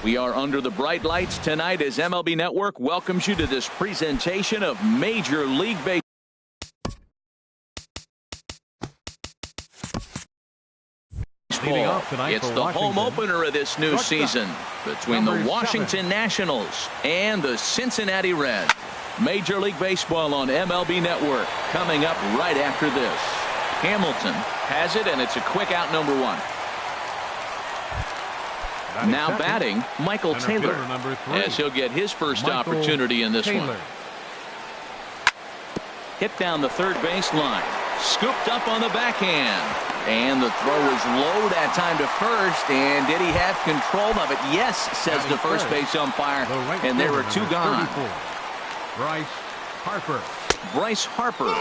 We are under the bright lights tonight as MLB Network welcomes you to this presentation of Major League Baseball. It's the home opener of this new season between the Washington Nationals and the Cincinnati Reds. Major League Baseball on MLB Network coming up right after this. Hamilton has it, and it's a quick out, number 1. Now batting, Michael Taylor, as he'll get his first opportunity in this one. Hit down the third baseline. Scooped up on the backhand. And the throw is low that time to first. And did he have control of it? Yes, says the first base umpire. And there were 2 gone. Bryce Harper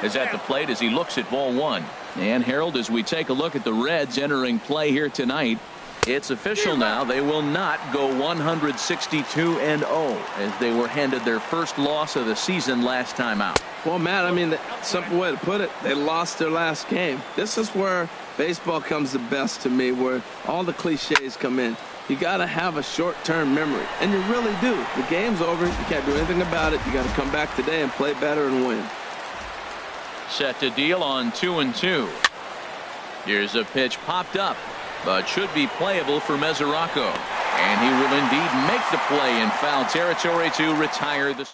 is at the plate as he looks at ball 1. And Harold, as we take a look at the Reds entering play here tonight, it's official now. They will not go 162-0 as they were handed their first loss of the season last time out. Well, Matt, I mean, the simple way to put it, they lost their last game. This is where baseball comes the best to me, where all the cliches come in. You got to have a short-term memory, and you really do. The game's over. You can't do anything about it. You got to come back today and play better and win. Set to deal on 2-2. Here's a pitch popped up, but should be playable for Mesoraco. And he will indeed make the play in foul territory to retire the.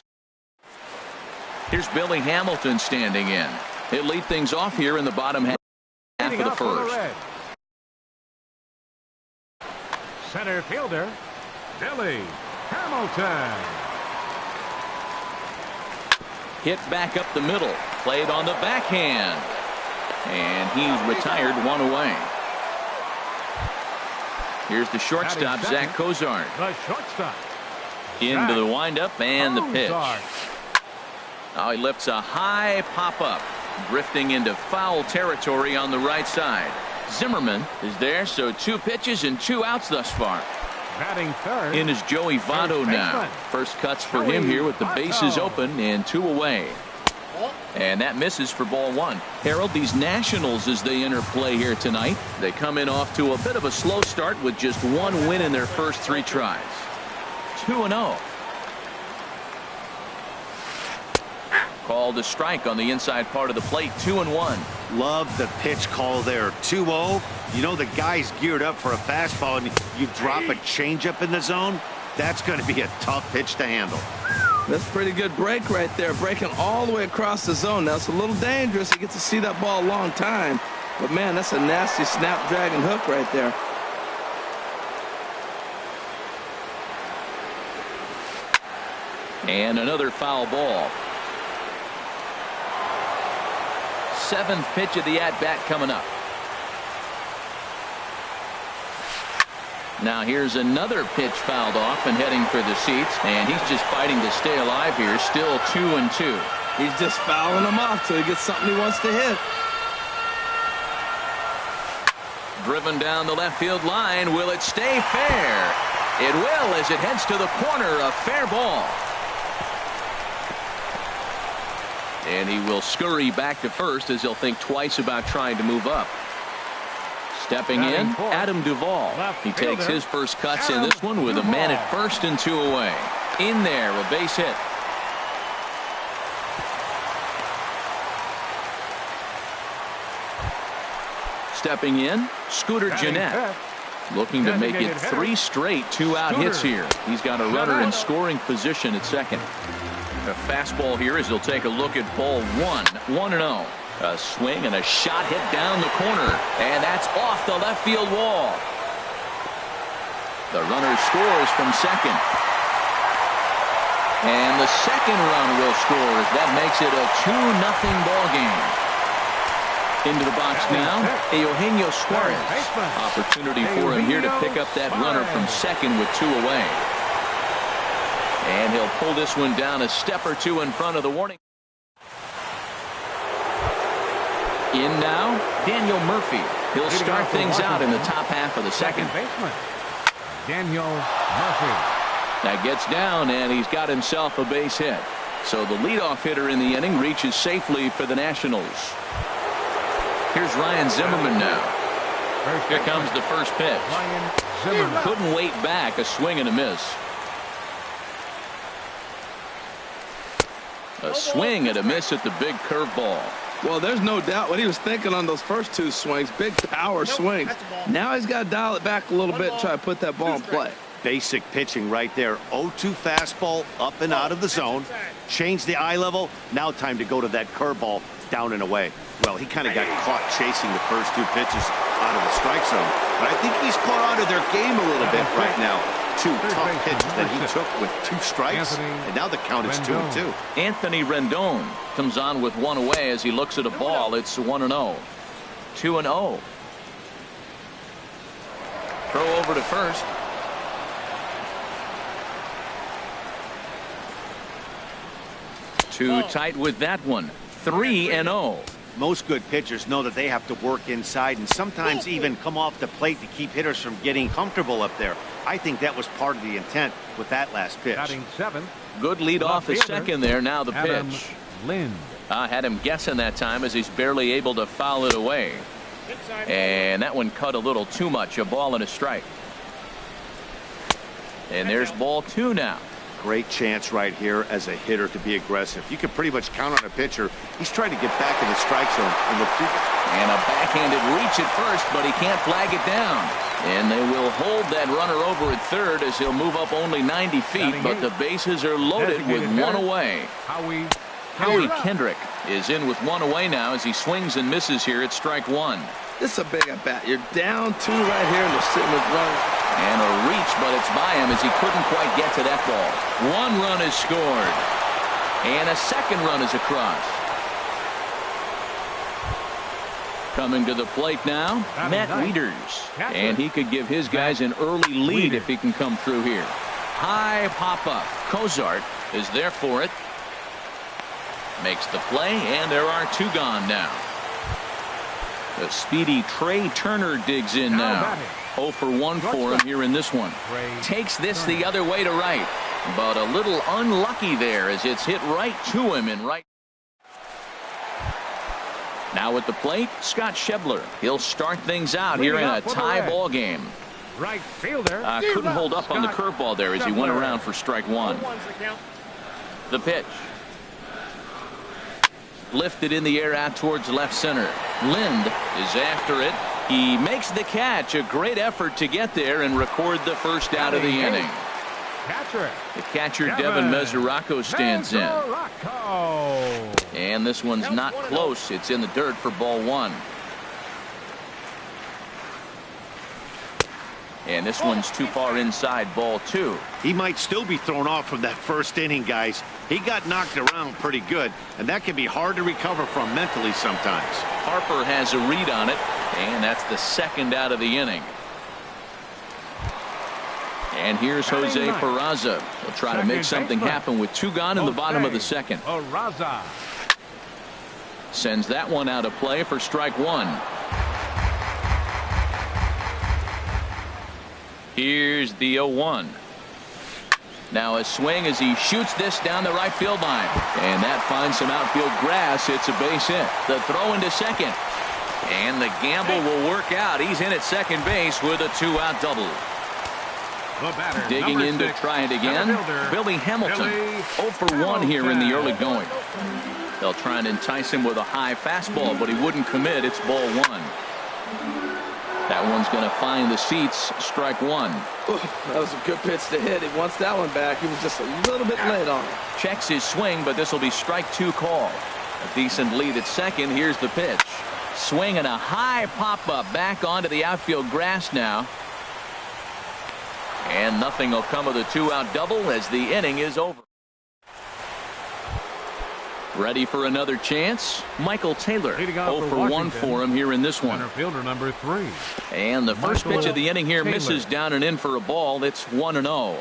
Here's Billy Hamilton standing in. He'll lead things off here in the bottom half of the first. Center fielder, Billy Hamilton. Hit back up the middle. Played on the backhand. And he's retired 1 away. Here's the shortstop, Zach Cozart. The shortstop. Into the windup and the pitch. Now he lifts a high pop-up, drifting into foul territory on the right side. Zimmerman is there, so 2 pitches and 2 outs thus far. Batting third. In is Joey Votto now. First cuts for him here with the bases open and 2 away. And that misses for ball 1. Harold, these Nationals, as they enter play here tonight, they come in off to a bit of a slow start with just 1 win in their first 3 tries. 2-0. Called a strike on the inside part of the plate. 2-1. Love the pitch call there. 2-0. You know the guy's geared up for a fastball, and you drop a changeup in the zone. That's going to be a tough pitch to handle. That's a pretty good break right there, breaking all the way across the zone. Now, it's a little dangerous. You get to see that ball a long time. But, man, that's a nasty snapdragon hook right there. And another foul ball. 7th pitch of the at-bat coming up. Now here's another pitch fouled off and heading for the seats, and he's just fighting to stay alive here. Still 2-2. He's just fouling them off till he gets something he wants to hit. Driven down the left field line. Will it stay fair? It will, as it heads to the corner. A fair ball. And he will scurry back to first as he'll think twice about trying to move up. Stepping in, Adam Duvall. He takes his first cuts in this one with a man at first and 2 away. In there, a base hit. Stepping in, Scooter Gennett. Looking to make it 3 straight 2-out hits here. He's got a runner in scoring position at second. A fastball here as he'll take a look at ball 1. 1-0. A swing and a shot hit down the corner. And that's off the left field wall. The runner scores from second. And the second run will score as that makes it a 2-0 ball game. Into the box now, Eugenio Suarez. Opportunity for him here to pick up that runner from second with 2 away. And he'll pull this one down a step or 2 in front of the warning. In now, Daniel Murphy. He'll start things out in the top half of the second. Daniel Murphy. That gets down, and he's got himself a base hit. So the leadoff hitter in the inning reaches safely for the Nationals. Here's Ryan Zimmerman now. Here comes the first pitch. Zimmerman. Couldn't wait back. A swing and a miss. A swing and a miss at the big curveball. Well, there's no doubt what he was thinking on those first two swings. Big power swings. Now he's got to dial it back a little bit and try to put that ball in play. Basic pitching right there. 0-2 fastball up and out of the zone. Change the eye level. Now time to go to that curveball down and away. Well, he kind of got caught chasing the first two pitches out of the strike zone. But I think he's caught out of their game a little bit right now. Two tough pitches that he took with 2 strikes. And now the count is 2-2. Anthony Rendon comes on with 1 away as he looks at a ball. It's 1-0. 2-0. Throw over to first. Too tight with that one. 3-0. Most good pitchers know that they have to work inside and sometimes even come off the plate to keep hitters from getting comfortable up there. I think that was part of the intent with that last pitch. Batting 7th. Good lead off his second there. Now the Adam pitch. Lind. Had him guessing that time as he's barely able to foul it away. And that one cut a little too much. A ball and a strike. And there's ball 2 now. Great chance right here as a hitter to be aggressive. You can pretty much count on a pitcher. He's trying to get back in the strike zone. And a backhanded reach at first, but he can't flag it down. And they will hold that runner over at third as he'll move up only 90 feet, but the bases are loaded with 1 away. Howie Kendrick is in with 1 away now as he swings and misses here at strike 1. This is a big at bat. You're down 2 right here, and they're sitting with runners. And a reach, but it's by him as he couldn't quite get to that ball. 1 run is scored. And a second run is across. Coming to the plate now, Matt Wieters. And he could give his guys an early lead if he can come through here. High pop-up. Cozart is there for it. Makes the play, and there are 2 gone now. The speedy Trey Turner digs in now. 0 for 1 for him here in this one. Takes this the other way to right, but a little unlucky there as it's hit right to him in right. Now at the plate, Scott Schebler. He'll start things out here in a tie ball game. Right fielder. Couldn't hold up on the curveball there as he went around for strike 1. The pitch. Lifted in the air out towards left center. Lind is after it. He makes the catch. A great effort to get there and record the first out of the inning. The catcher Devin Mesoraco stands in. And this one's not close. It's in the dirt for ball 1. And this one's too far inside, ball 2. He might still be thrown off from that first inning, guys. He got knocked around pretty good, and that can be hard to recover from mentally sometimes. Harper has a read on it, and that's the second out of the inning. And here's Jose Peraza. He'll try to make something happen with 2 gone in the bottom of the second. Sends that one out of play for strike 1. Here's the 0-1. Now a swing as he shoots this down the right field line. And that finds some outfield grass. It's a base hit. The throw into second. And the gamble will work out. He's in at second base with a 2-out double. Digging in to try it again. Billy Hamilton. 0 for 1 here in the early going. They'll try and entice him with a high fastball, but he wouldn't commit. It's ball 1. That one's going to find the seats. Strike 1. That was a good pitch to hit. He wants that one back. He was just a little bit late on it. Checks his swing, but this will be strike 2 call. A decent lead at second. Here's the pitch. Swing and a high pop-up back onto the outfield grass now. And nothing will come of the 2-out double as the inning is over. Ready for another chance? Michael Taylor. 0 for 1 for him here in this one. Fielder number 3. And the first pitch of the inning here misses down and in for a ball. It's 1-0.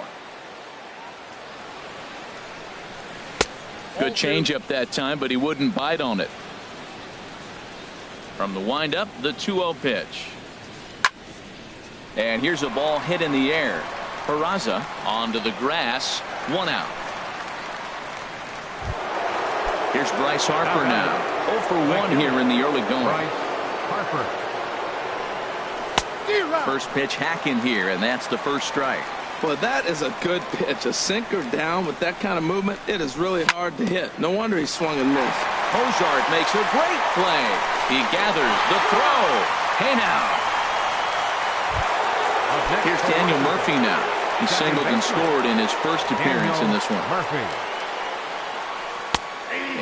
Good changeup that time, but he wouldn't bite on it. From the windup, the 2-0 pitch. And here's a ball hit in the air. Peraza onto the grass. 1 out. Here's Bryce Harper now. 0 for 1 here in the early going. Bryce Harper. First pitch hacking here, and that's the first strike. Well, that is a good pitch. A sinker down with that kind of movement, it is really hard to hit. No wonder he swung and missed. Cozart makes a great play. He gathers the throw. Hey now. Here's Daniel Murphy now. He singled and scored in his first appearance in this one.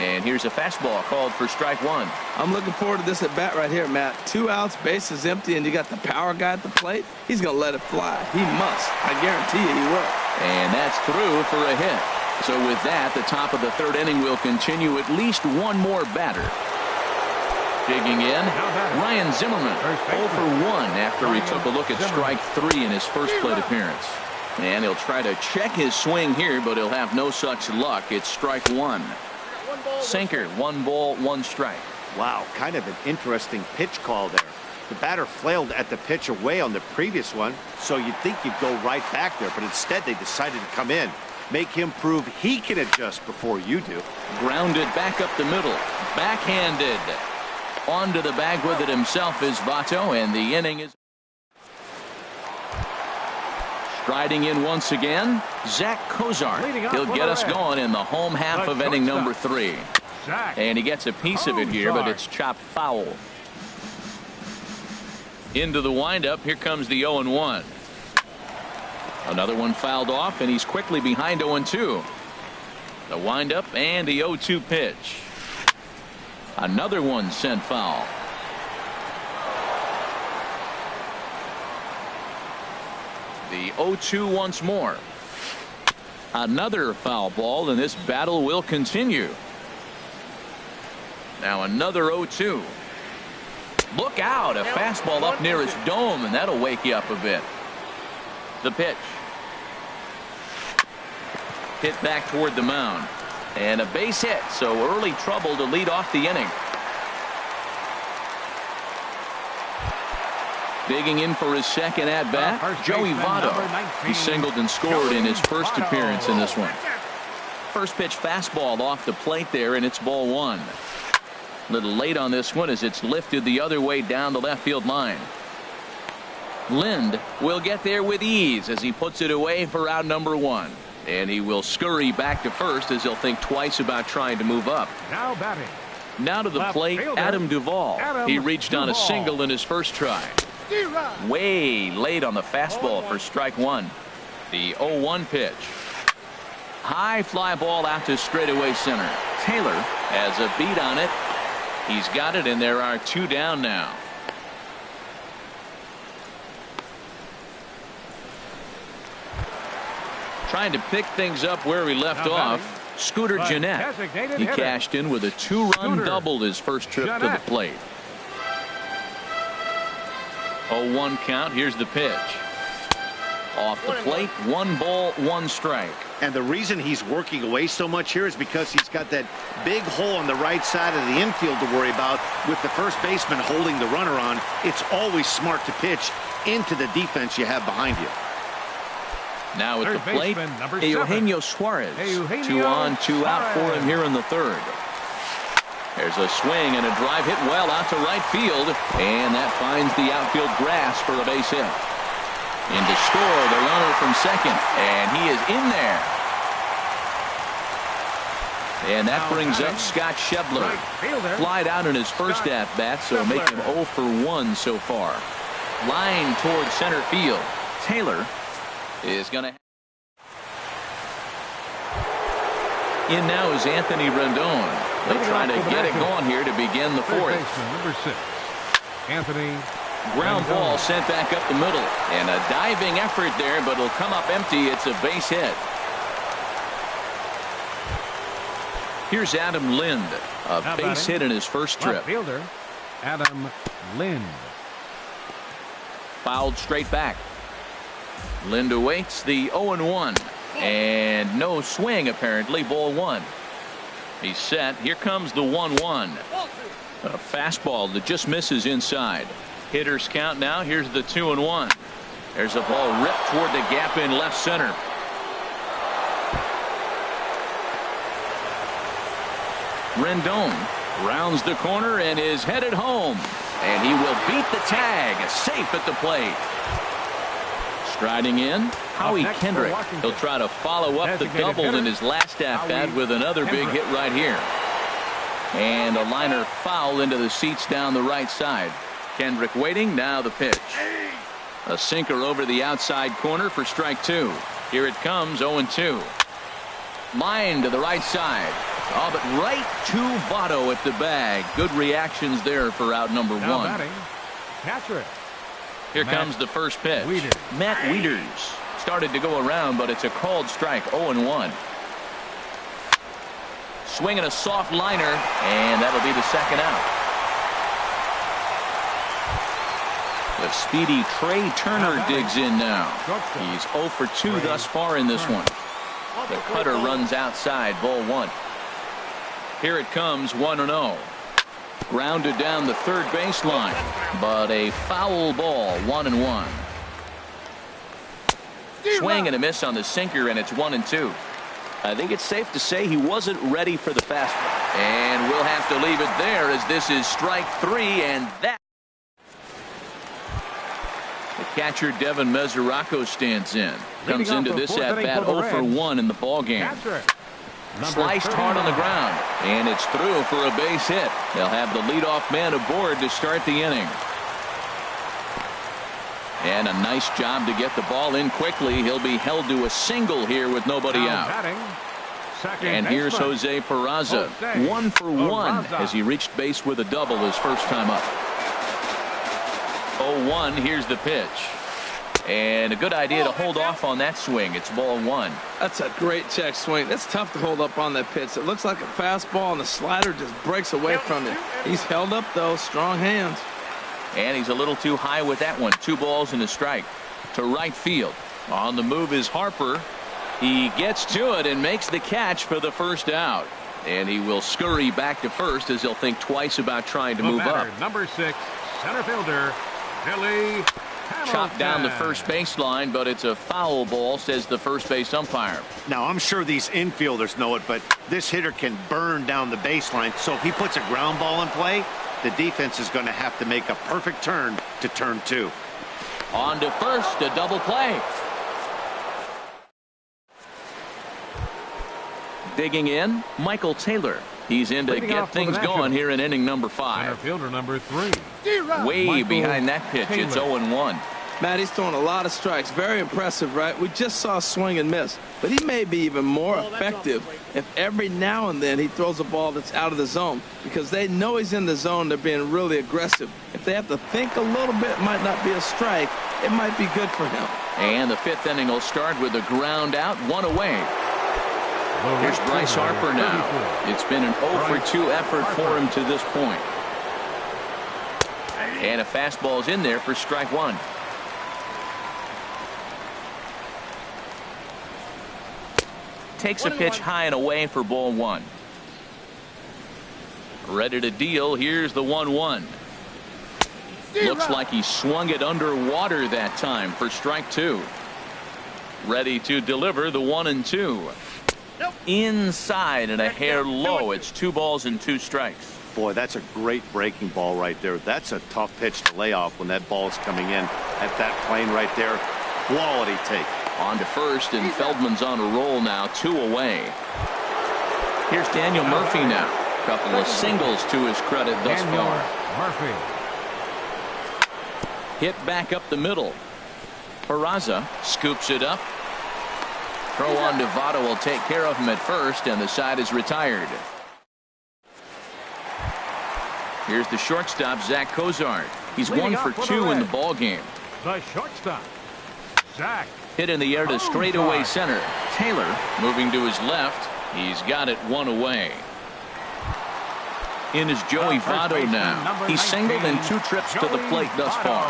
And here's a fastball called for strike one. I'm looking forward to this at bat right here, Matt. 2 outs, base is empty, and you got the power guy at the plate. He's going to let it fly. He must. I guarantee you he will. And that's through for a hit. So with that, the top of the third inning will continue. At least one more batter. Digging in, Ryan Zimmerman, 0 for 1 after he took a look at strike 3 in his first plate appearance. And he'll try to check his swing here, but he'll have no such luck. It's strike 1. Sinker, 1 ball, 1 strike. Wow, kind of an interesting pitch call there. The batter flailed at the pitch away on the previous one, so you'd think you'd go right back there, but instead they decided to come in, make him prove he can adjust before you do. Grounded back up the middle, backhanded. Onto the bag with it himself is Votto, and the inning is. Striding in once again, Zach Cozart. He'll get us going in the home half of inning number 3. And he gets a piece of it here, but it's chopped foul. Into the windup, here comes the 0-1. Another one fouled off, and he's quickly behind 0-2. The windup and the 0-2 pitch. Another one sent foul. The 0-2 once more. Another foul ball, and this battle will continue. Now another 0-2. Look out, a fastball up near his dome, and that'll wake you up a bit. The pitch. Hit back toward the mound. And a base hit, so early trouble to lead off the inning. Digging in for his second at-bat, Joey Votto. He singled and scored in his first appearance in this one. First pitch fastball off the plate there, and it's ball 1. A little late on this one as it's lifted the other way down the left field line. Lind will get there with ease as he puts it away for out number 1. And he will scurry back to first as he'll think twice about trying to move up. Now batting. Now to the plate, Adam Duvall. He reached on a single in his first try. Way late on the fastball for strike 1. The 0-1 pitch. High fly ball out to straightaway center. Taylor has a beat on it. He's got it, and there are 2 down now. Trying to pick things up where we left off. Scooter Gennett. He cashed in with a 2-run double his first trip to the plate. 0-1 count. Here's the pitch. Off the plate, 1 ball, 1 strike. And the reason he's working away so much here is because he's got that big hole on the right side of the infield to worry about. With the first baseman holding the runner on, it's always smart to pitch into the defense you have behind you. Now at the plate, Eugenio Suarez. 2 on, 2 out for him here in the third. There's a swing and a drive hit well out to right field, and that finds the outfield grass for a base hit. In to score the runner from second, and he is in there. And that brings up Scott Schebler. Flied out in his first at-bat, so make him 0 for 1 so far. Line towards center field. Taylor is going to. In now is Anthony Rendon. They'll try to get it going here to begin the 4th. Number 6, Anthony. Ground ball sent back up the middle, and a diving effort there, but it'll come up empty. It's a base hit. Here's Adam Lind, a base hit in his first trip. Fielder Adam Lind. Fouled straight back. Lind awaits the 0-1, and no swing apparently. Ball 1. He's set. Here comes the 1-1. A fastball that just misses inside. Hitters count now. Here's the 2-1. There's a ball ripped toward the gap in left center. Rendon rounds the corner and is headed home. And he will beat the tag. Safe at the plate. Striding in, Howie Kendrick. He'll try to follow up the double in his last at-bat with another big hit right here. And a liner foul into the seats down the right side. Kendrick waiting, now the pitch. A sinker over the outside corner for strike two. Here it comes, 0-2. Line to the right side. Oh, but right to Votto at the bag. Good reactions there for out number one. Batting, catcher. Here comes the first pitch. Matt Wieters started to go around, but it's a called strike, 0-1. Swinging a soft liner, and that'll be the second out. The speedy Trey Turner digs in now. He's 0 for 2 thus far in this one. The cutter runs outside, ball one. Here it comes, 1-0. Grounded down the third baseline, but a foul ball, 1-1. Swing and a miss on the sinker, and it's 1-2. I think it's safe to say he wasn't ready for the fastball. And we'll have to leave it there as this is strike three, and that. The catcher Devin Mesoraco stands in. Comes into this at-bat 0 for 1 in the ballgame. Sliced hard on the ground, and it's through for a base hit. They'll have the leadoff man aboard to start the inning. And a nice job to get the ball in quickly. He'll be held to a single here with nobody out. And here's Jose Peraza, 1 for 1 as he reached base with a double his first time up. 0-1, here's the pitch. And a good idea to hold off on that swing. It's ball one. That's a great check swing. It's tough to hold up on that pitch. It looks like a fastball, and the slider just breaks away from it. He's held up, though. Strong hands. And he's a little too high with that one. 2 balls and a strike. To right field. On the move is Harper. He gets to it and makes the catch for the first out. And he will scurry back to first as he'll think twice about trying to move up. Number 6, center fielder, Billy. Chopped down the first baseline, but it's a foul ball, says the first base umpire. Now, I'm sure these infielders know it, but this hitter can burn down the baseline. So if he puts a ground ball in play, the defense is going to have to make a perfect turn to turn 2. On to first, a double play. Digging in, Michael Taylor. He's in to get things going here in inning number 5. Center fielder number 3. Way behind that pitch. Taylor. It's 0-1. Matt, he's throwing a lot of strikes. Very impressive, right? We just saw a swing and miss. But he may be even more effective if every now and then he throws a ball that's out of the zone. Because they know he's in the zone. They're being really aggressive. If they have to think a little bit, it might not be a strike. It might be good for him. And the 5th inning will start with a ground out, 1 away. Here's Bryce Harper now. It's been an 0 for 2 effort for him to this point. And a fastball's in there for strike 1. Takes a pitch high and away for ball 1. Ready to deal. Here's the 1-1. Looks like he swung it underwater that time for strike 2. Ready to deliver the 1-2. Inside and a hair low. It's 2 balls and 2 strikes. Boy, that's a great breaking ball right there. That's a tough pitch to lay off when that ball's coming in at that plane right there. Quality take. On to first, and Feldman's on a roll now, 2 away. Here's Daniel Murphy now. Couple of singles to his credit thus far. Murphy. Hit back up the middle. Peraza scoops it up. Throw on to Votto will take care of him at first, and the side is retired. Here's the shortstop, Zach Cozart. He's 1 for 2 in the ball game. The shortstop, Zach. Hit in the air to straightaway center. Taylor moving to his left. He's got it 1 away. In is Joey Votto now. He's singled in 2 trips to the plate thus far.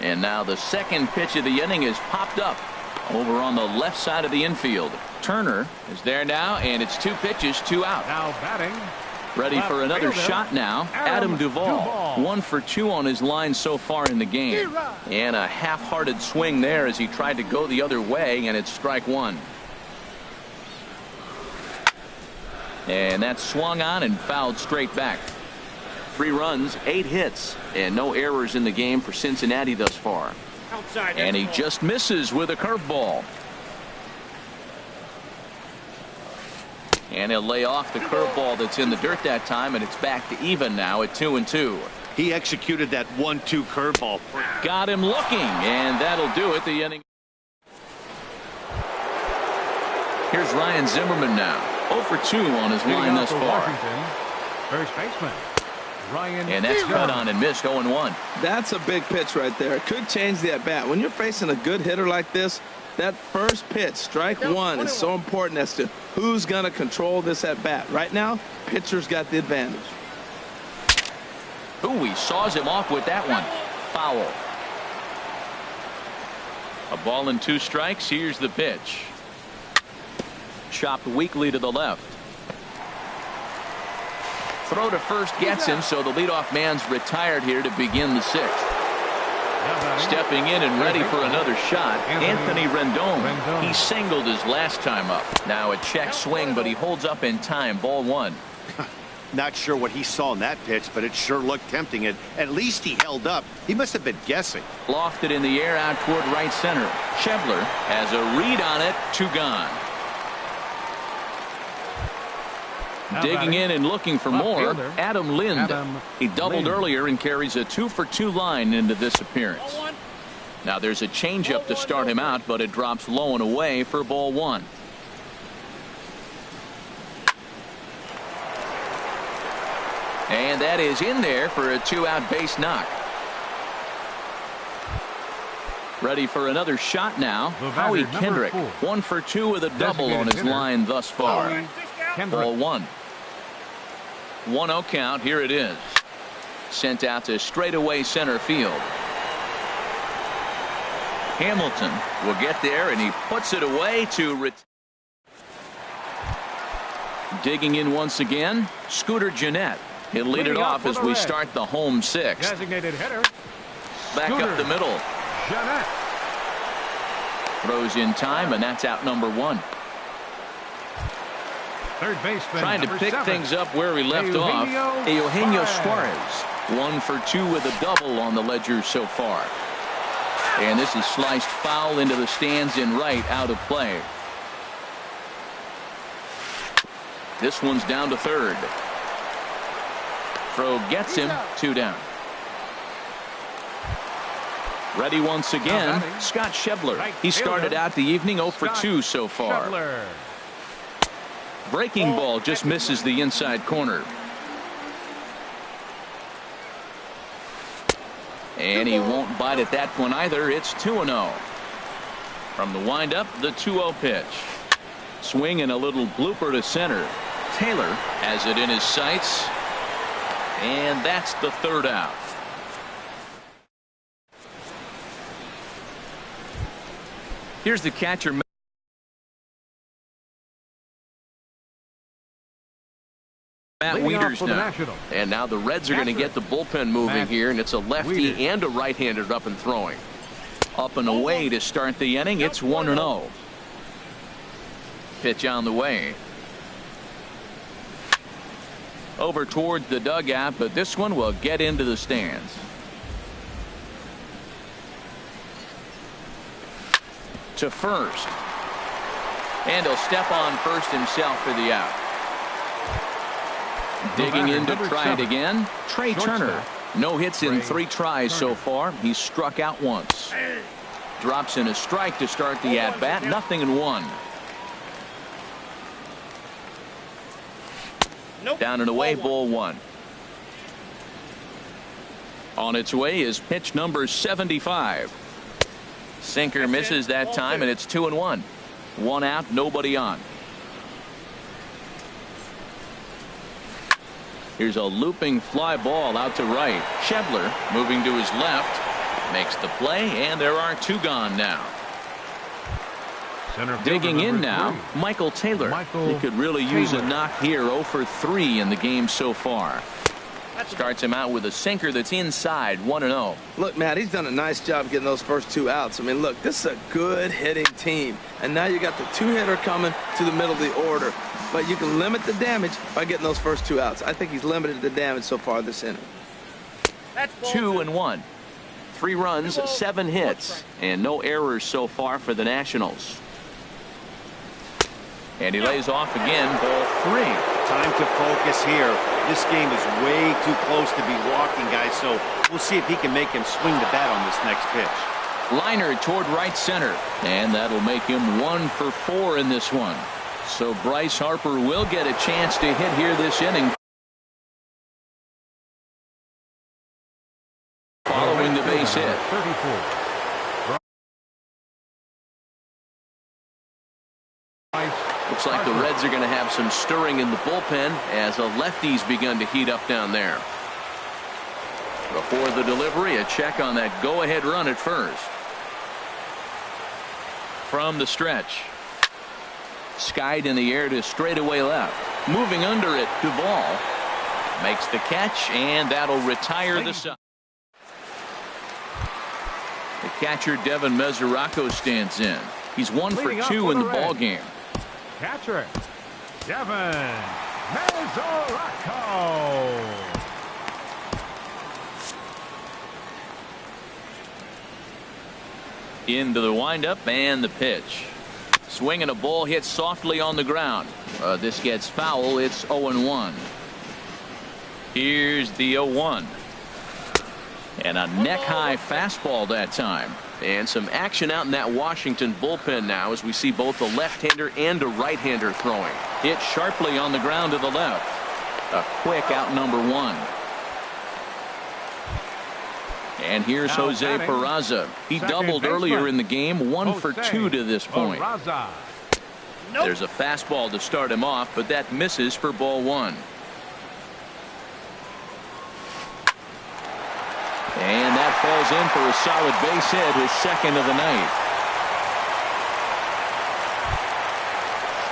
And now the second pitch of the inning is popped up over on the left side of the infield. Turner is there now, and it's 2 pitches, 2 out. Now batting. Ready for another shot now. Adam Duvall. 1 for 2 on his line so far in the game. And a half-hearted swing there as he tried to go the other way, and it's strike 1. And that swung on and fouled straight back. 3 runs, 8 hits, and no errors in the game for Cincinnati thus far. Outside. And he just misses with a curveball. And he'll lay off the curveball that's in the dirt that time, and it's back to even now at 2-2. He executed that 1-2 curveball. Got him looking, and that'll do it. The inning. Here's Ryan Zimmerman now. 0 for 2 on his line thus far. Washington, first baseman Ryan. And that's cut on and missed 0-1. That's a big pitch right there. It could change the at-bat. When you're facing a good hitter like this, that first pitch, strike one, is so important as to who's going to control this at-bat. Right now, pitcher's got the advantage. Ooh, he saws him off with that one. Foul. A ball and 2 strikes. Here's the pitch. Chopped weakly to the left. Throw to first gets him, so the leadoff man's retired here to begin the 6th. Stepping in and ready for another shot, Anthony Rendon. He singled his last time up. Now a check swing, but he holds up in time. Ball 1. Not sure what he saw in that pitch, but it sure looked tempting. And at least he held up. He must have been guessing. Lofted in the air out toward right center. Schebler has a read on it. 2 gone. Digging in and looking for more, Adam Lind. He doubled earlier and carries a 2 for 2 line into this appearance. Now there's a changeup to start him out, but it drops low and away for ball 1. And that is in there for a 2-out base knock. Ready for another shot now. Howie Kendrick, 1 for 2 with a double on his line thus far. Ball 1. 1-0 count. Here it is. Sent out to straightaway center field. Hamilton will get there, and he puts it away to digging in once again. Scooter Gennett. He'll lead it off as we start the home 6th. Designated hitter. Back up the middle. Gennett. Throws in time, and that's out number 1. Third baseman Trying to pick 7. things up where we left off. Eugenio Suarez, 1 for 2 with a double on the ledger so far. And this is sliced foul into the stands in right, out of play. This one's down to third. Throw gets him. 2 down. Ready once again, Scott Schebler. He started out the evening 0 for 2 so far. Breaking ball just misses the inside corner. And he won't bite at that one either. It's 2-0. From the windup, the 2-0 pitch. Swing and a little blooper to center. Taylor has it in his sights. And that's the 3rd out. Here's the catcher. Matt Wieters now. And now the Reds are going to get the bullpen moving here, and it's a lefty and a right-hander up and throwing. Up and away to start the inning. It's 1-0. Pitch on the way. Over towards the dugout, but this one will get into the stands. To first. And he'll step on first himself for the out. Digging in to try it again. Trey Turner. No hits in 3 tries so far. He's struck out once. Drops in a strike to start the at-bat. 0-1. Down and away, ball 1. On its way is pitch number 75. Sinker misses that time, and it's 2-1. 1 out, nobody on. Here's a looping fly ball out to right. Schebler moving to his left. Makes the play, and there are 2 gone now. Digging in now, Michael Taylor. He could really use a knock here. 0 for 3 in the game so far. Starts him out with a sinker that's inside, 1-0. Look, Matt, he's done a nice job getting those first 2 outs. I mean, look, this is a good hitting team. And now you got the 2-hitter coming to the middle of the order. But you can limit the damage by getting those first 2 outs. I think he's limited the damage so far this inning. 2-1. 3 runs, 7 hits, and no errors so far for the Nationals. And he lays off again, ball 3. Time to focus here. This game is way too close to be walking, guys, so we'll see if he can make him swing the bat on this next pitch. Liner toward right center, and that'll make him 1 for 4 in this one. So Bryce Harper will get a chance to hit here this inning. Following the base hit. 34. Looks like the Reds are going to have some stirring in the bullpen as a lefty's begun to heat up down there. Before the delivery, a check on that go-ahead run at first. From the stretch. Skied in the air to straightaway left. Moving under it, Duvall makes the catch, and that'll retire the side. The catcher, Devin Mesoraco, stands in. He's 1 for 2 in the ball game. Catcher, Devin Mesoraco. Into the windup and the pitch. Swing and a ball hit softly on the ground. This gets foul. It's 0-1. Here's the 0-1. And a neck-high fastball that time. And some action out in that Washington bullpen now as we see both a left-hander and a right-hander throwing. Hit sharply on the ground to the left. A quick out number 1. And here's Jose Peraza. He doubled earlier in the game, 1 for 2 to this point. There's a fastball to start him off, but that misses for ball 1. And that falls in for a solid base hit, his second of the night.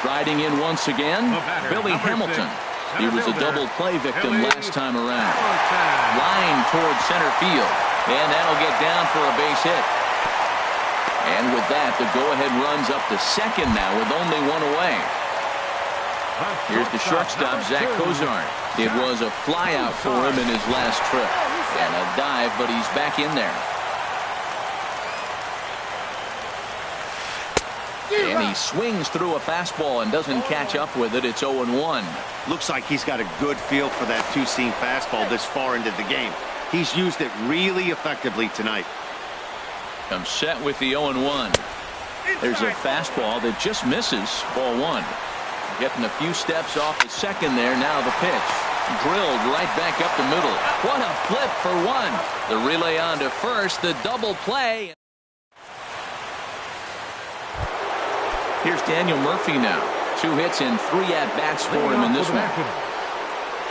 Striding in once again, Billy Hamilton. He was a double play victim last time around. Line towards center field, and that'll get down for a base hit. And with that, the go-ahead runs up to second now with only 1 away. Here's the shortstop, Zach Cozart. It was a flyout for him in his last trip. And a dive, but he's back in there. And he swings through a fastball and doesn't catch up with it. It's 0-1. Looks like he's got a good feel for that two-seam fastball this far into the game. He's used it really effectively tonight. Comes set with the 0-1. There's a fastball that just misses, ball 1. Getting a few steps off the second there. Now the pitch. Drilled right back up the middle. What a flip for 1. The relay on to first. The double play. Here's Daniel Murphy now. 2 hits and 3 at-bats for him in this one.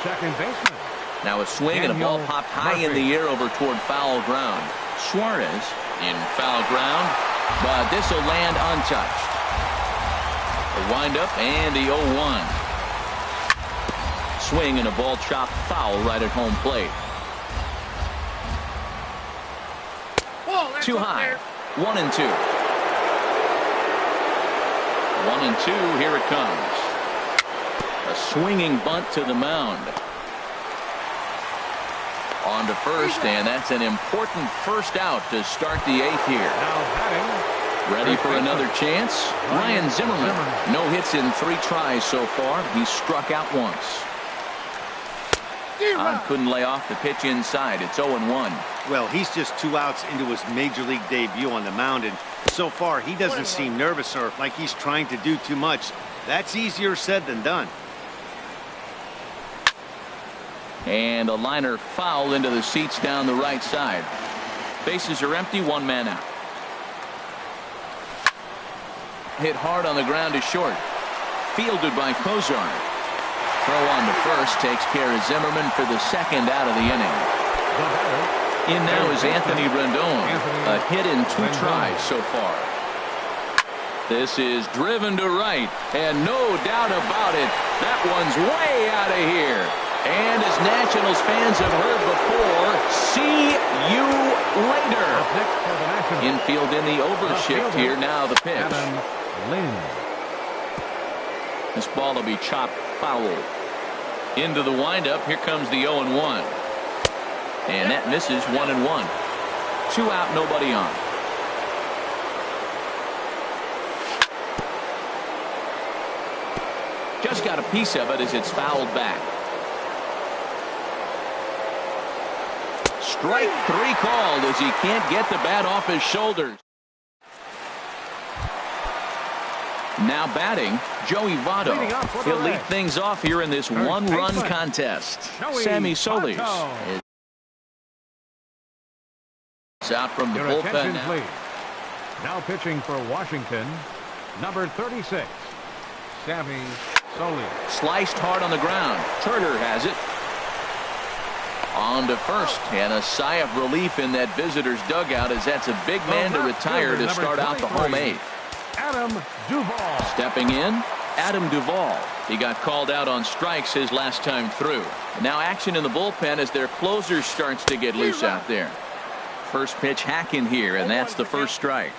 Second baseman. Now a swing and a ball popped high in the air over toward foul ground. Suarez in foul ground, but this will land untouched. The windup and the 0-1. Swing and a ball chopped foul right at home plate. Too high. 1-2. 1-2. Here it comes. A swinging bunt to the mound. On to first, and that's an important first out to start the 8th here. Ready for another chance? Ryan Zimmerman. No hits in 3 tries so far. He's struck out once. Couldn't lay off the pitch inside. It's 0-1. Well, he's just 2 outs into his major league debut on the mound, and so far he doesn't seem nervous or like he's trying to do too much. That's easier said than done. And a liner foul into the seats down the right side. Bases are empty, 1 man out. Hit hard on the ground is short. Fielded by Cozart. Throw on to first takes care of Zimmerman for the second out of the inning. In now is Anthony Rendon. A hit in 2 tries so far. This is driven to right, and no doubt about it, that one's way out of here. And as Nationals fans have heard before, see you later. Infield in the overshift here. Now the pitch. This ball will be chopped foul. Into the windup. Here comes the 0-1. And that misses 1-1. 2 out, nobody on. Just got a piece of it as it's fouled back. Strike 3 called as he can't get the bat off his shoulders. Now batting, Joey Votto. He'll lead things off here in this one-run contest. Sammy Solis is out from the bullpen now. Now pitching for Washington, number 36, Sammy Solis. Sliced hard on the ground. Turner has it. On to first, and a sigh of relief in that visitor's dugout as that's a big man to retire to start out the home 8th. Adam Duvall. Stepping in, Adam Duvall. He got called out on strikes his last time through. Now action in the bullpen as their closer starts to get loose out there. First pitch hack in here, and that's the first strike.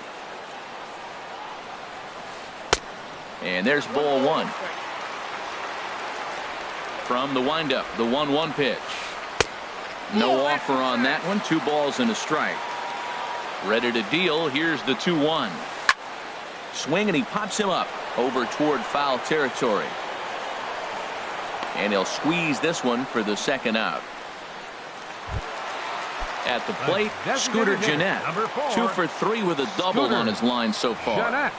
And there's ball 1. From the windup, the 1-1 pitch. No offer on that one. 2 balls and a strike. Ready to deal. Here's the 2-1. Swing, and he pops him up over toward foul territory. And he'll squeeze this one for the second out. At the plate, Scooter Gennett. 2 for 3 with a double on his line so far.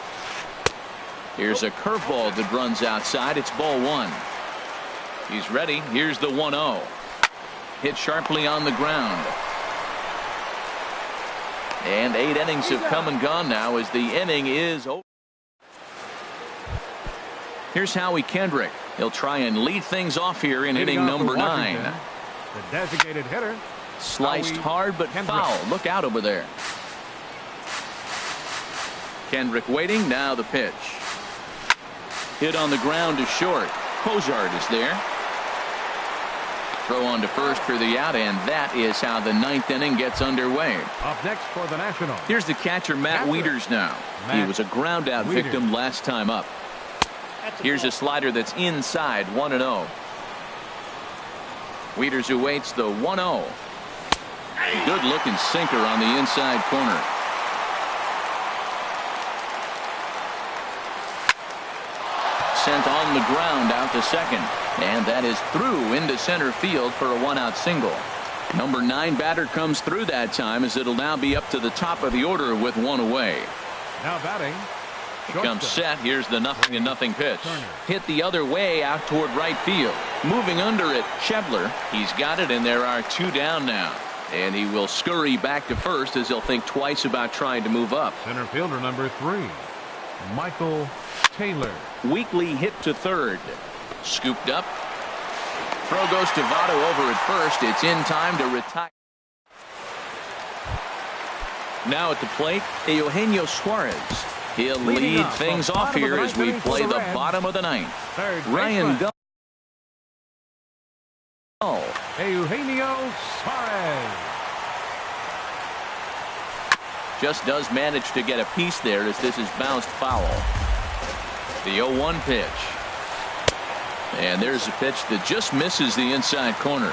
Here's a curveball that runs outside. It's ball 1. He's ready. Here's the 1-0. Hit sharply on the ground. And 8 innings have come and gone now as the inning is over. Here's Howie Kendrick. He'll try and lead things off here in inning number 9. The designated hitter. Sliced hard but foul. Look out over there. Kendrick waiting. Now the pitch. Hit on the ground to short. Cozart is there. Throw on to first for the out, and that is how the 9th inning gets underway. Up next for the Nationals. Here's the catcher, Matt Wieters now. He was a ground out victim last time up. Here's a slider that's inside, 1-0. Wieters awaits the 1-0. Good looking sinker on the inside corner. Sent on the ground out to second. And that is through into center field for a 1-out single. Number 9 batter comes through that time as it'll now be up to the top of the order with 1 away. Now batting. Comes set. Here's the 0-0 pitch. Hit the other way out toward right field. Moving under it, Schebler. He's got it, and there are 2 down now. And he will scurry back to first as he'll think twice about trying to move up. Center fielder number 3, Michael Taylor. Weakly hit to third. Scooped up. Throw goes to Votto over at first. It's in time to retire. Now at the plate, Eugenio Suarez. He'll lead things off here as we play the bottom of the 9th. Ryan Gull. Eugenio Suarez. Just does manage to get a piece there as this is bounced foul. The 0-1 pitch. And there's a pitch that just misses the inside corner.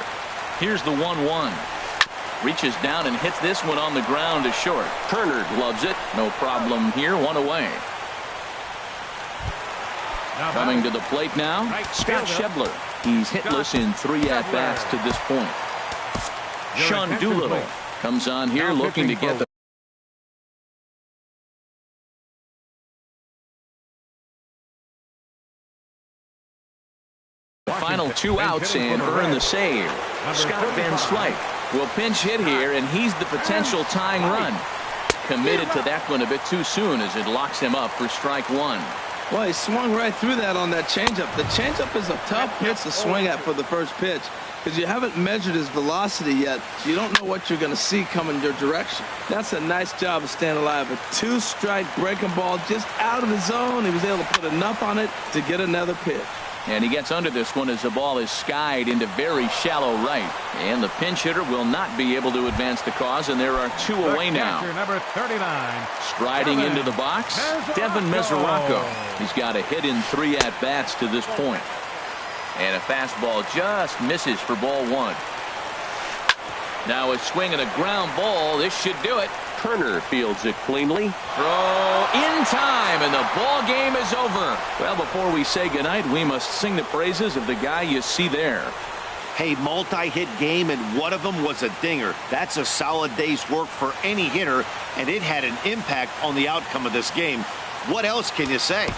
Here's the 1-1. Reaches down and hits this one on the ground to short. Turner gloves it. No problem here. 1 away. Coming to the plate now, Scott Schebler. He's hitless in 3 at-bats to this point. Sean Doolittle comes on here looking to get the final 2 outs and earn the save. Scott Van Slyke will pinch hit here, and he's the potential tying run. Committed to that one a bit too soon as it locks him up for strike 1. Well, he swung right through that on that changeup. The changeup is a tough pitch to swing at for the first pitch because you haven't measured his velocity yet. So you don't know what you're going to see coming your direction. That's a nice job of staying alive. A 2-strike breaking ball just out of the zone. He was able to put enough on it to get another pitch. And he gets under this one as the ball is skied into very shallow right. And the pinch hitter will not be able to advance the cause, and there are 2 away now. Number 39. Striding into the box, Devin Mesoraco. He's got a hit in 3 at-bats to this point. And a fastball just misses for ball 1. Now a swing and a ground ball. This should do it. Turner fields it cleanly. Throw in time, and the ball game is over. Well, before we say goodnight, we must sing the praises of the guy you see there. Hey, multi-hit game, and one of them was a dinger. That's a solid day's work for any hitter, and it had an impact on the outcome of this game. What else can you say?